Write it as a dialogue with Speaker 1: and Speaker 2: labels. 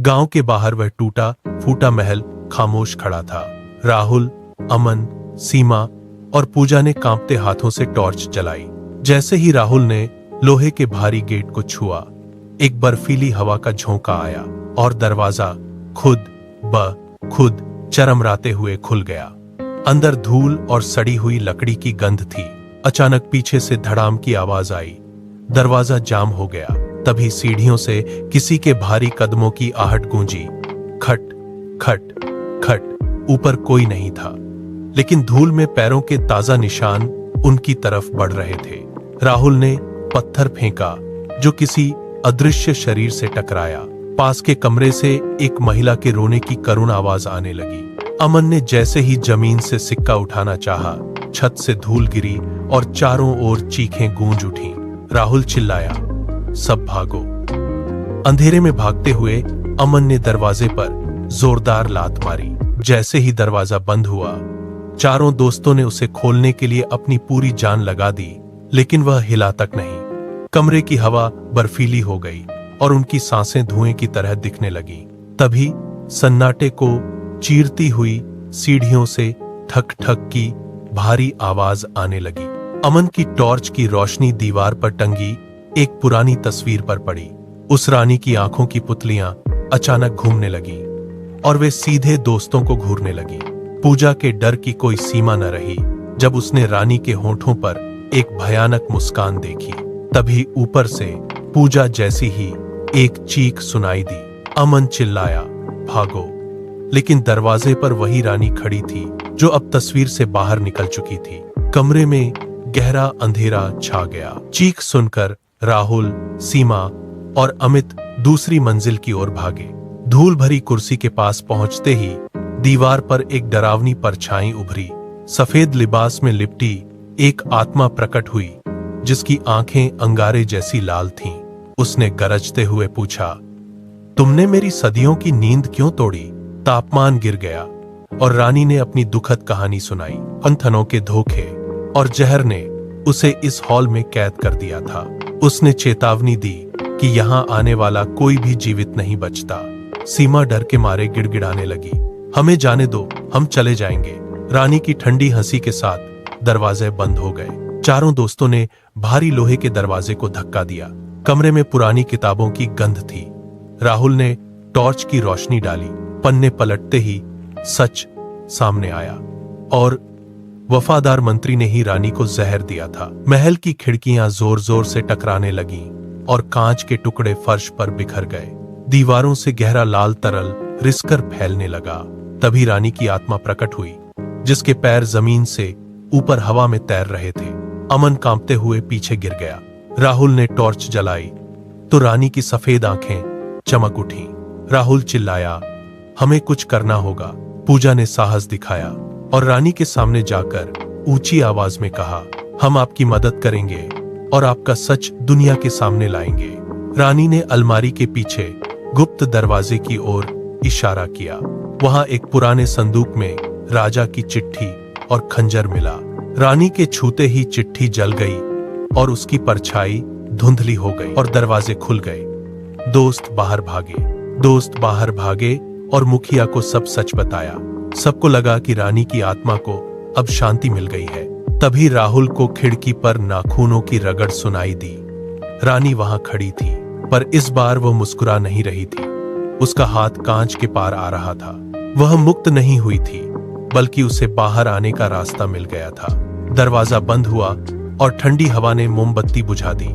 Speaker 1: गांव के बाहर वह टूटा फूटा महल खामोश खड़ा था। राहुल, अमन, सीमा और पूजा ने कांपते हाथों से टॉर्च जलाई। जैसे ही राहुल ने लोहे के भारी गेट को छुआ, एक बर्फीली हवा का झोंका आया और दरवाजा खुद चरमराते हुए खुल गया। अंदर धूल और सड़ी हुई लकड़ी की गंध थी। अचानक पीछे से धड़ाम की आवाज आई। दरवाजा जाम हो गया। तभी सीढ़ियों से किसी के भारी कदमों की आहट गूंजी। खट खट खट। ऊपर कोई नहीं था, लेकिन धूल में पैरों के ताजा निशान उनकी तरफ बढ़ रहे थे। राहुल ने पत्थर फेंका जो किसी अदृश्य शरीर से टकराया। पास के कमरे से एक महिला के रोने की करुण आवाज आने लगी। अमन ने जैसे ही जमीन से सिक्का उठाना चाहा, छत से धूल गिरी और चारों ओर चीखें गूंज उठीं। राहुल चिल्लाया, सब भागो। अंधेरे में भागते हुए अमन ने दरवाजे पर जोरदार लात मारी। जैसे ही दरवाजा बंद हुआ, चारों दोस्तों ने उसे खोलने के लिए अपनी पूरी जान लगा दी, लेकिन वह हिला तक नहीं। कमरे की हवा बर्फीली हो गई और उनकी सांसें धुएं की तरह दिखने लगी। तभी सन्नाटे को चीरती हुई सीढ़ियों से ठक ठक की भारी आवाज आने लगी। अमन की टॉर्च की रोशनी दीवार पर टंगी एक पुरानी तस्वीर पर पड़ी। उस रानी की आंखों की पुतलियां अचानक घूमने लगी और वे सीधे दोस्तों को घूरने लगी। पूजा के डर की कोई सीमा न रही जब उसने रानी के होठों पर एक भयानक मुस्कान देखी। तभी ऊपर से पूजा जैसी ही एक चीख सुनाई दी। अमन चिल्लाया, भागो। लेकिन दरवाजे पर वही रानी खड़ी थी जो अब तस्वीर से बाहर निकल चुकी थी। कमरे में गहरा अंधेरा छा गया। चीख सुनकर राहुल, सीमा और अमित दूसरी मंजिल की ओर भागे। धूल भरी कुर्सी के पास पहुंचते ही दीवार पर एक डरावनी परछाई उभरी। सफेद लिबास में लिपटी एक आत्मा प्रकट हुई जिसकी आंखें अंगारे जैसी लाल थीं। उसने गरजते हुए पूछा, तुमने मेरी सदियों की नींद क्यों तोड़ी? तापमान गिर गया और रानी ने अपनी दुखद कहानी सुनाई। पंथनों के धोखे और जहर ने उसे इस हॉल में कैद कर दिया था। उसने चेतावनी दी कि यहाँ आने वाला कोई भी जीवित नहीं बचता। सीमा डर के मारे गिड़गिड़ाने लगी, हमें जाने दो, हम चले जाएंगे। रानी की ठंडी हंसी के साथ दरवाजे बंद हो गए। चारों दोस्तों ने भारी लोहे के दरवाजे को धक्का दिया। कमरे में पुरानी किताबों की गंध थी। राहुल ने टॉर्च की रोशनी डाली। पन्ने पलटते ही सच सामने आया और वफादार मंत्री ने ही रानी को जहर दिया था। महल की खिड़कियां जोर जोर से टकराने लगीं और कांच के टुकड़े फर्श पर बिखर गए। दीवारों से गहरा लाल तरल रिसकर फैलने लगा। तभी रानी की आत्मा प्रकट हुई जिसके पैर जमीन से ऊपर हवा में तैर रहे थे। अमन कांपते हुए पीछे गिर गया। राहुल ने टॉर्च जलाई तो रानी की सफेद आंखें चमक उठीं। राहुल चिल्लाया, हमें कुछ करना होगा। पूजा ने साहस दिखाया और रानी के सामने जाकर ऊंची आवाज में कहा, हम आपकी मदद करेंगे और आपका सच दुनिया के सामने लाएंगे। रानी ने अलमारी के पीछे गुप्त दरवाजे की ओर इशारा किया। वहां एक पुराने संदूक में राजा की चिट्ठी और खंजर मिला। रानी के छूते ही चिट्ठी जल गई और उसकी परछाई धुंधली हो गई और दरवाजे खुल गए। दोस्त बाहर भागे और मुखिया को सब सच बताया। सबको लगा कि रानी की आत्मा को अब शांति मिल गई है। तभी राहुल को खिड़की पर नाखूनों की रगड़ सुनाई दी। रानी वहां खड़ी थी, पर इस बार वह मुस्कुरा नहीं रही थी। उसका हाथ कांच के पार आ रहा था। वह मुक्त नहीं हुई थी, बल्कि उसे बाहर आने का रास्ता मिल गया था। दरवाजा बंद हुआ और ठंडी हवा ने मोमबत्ती बुझा दी।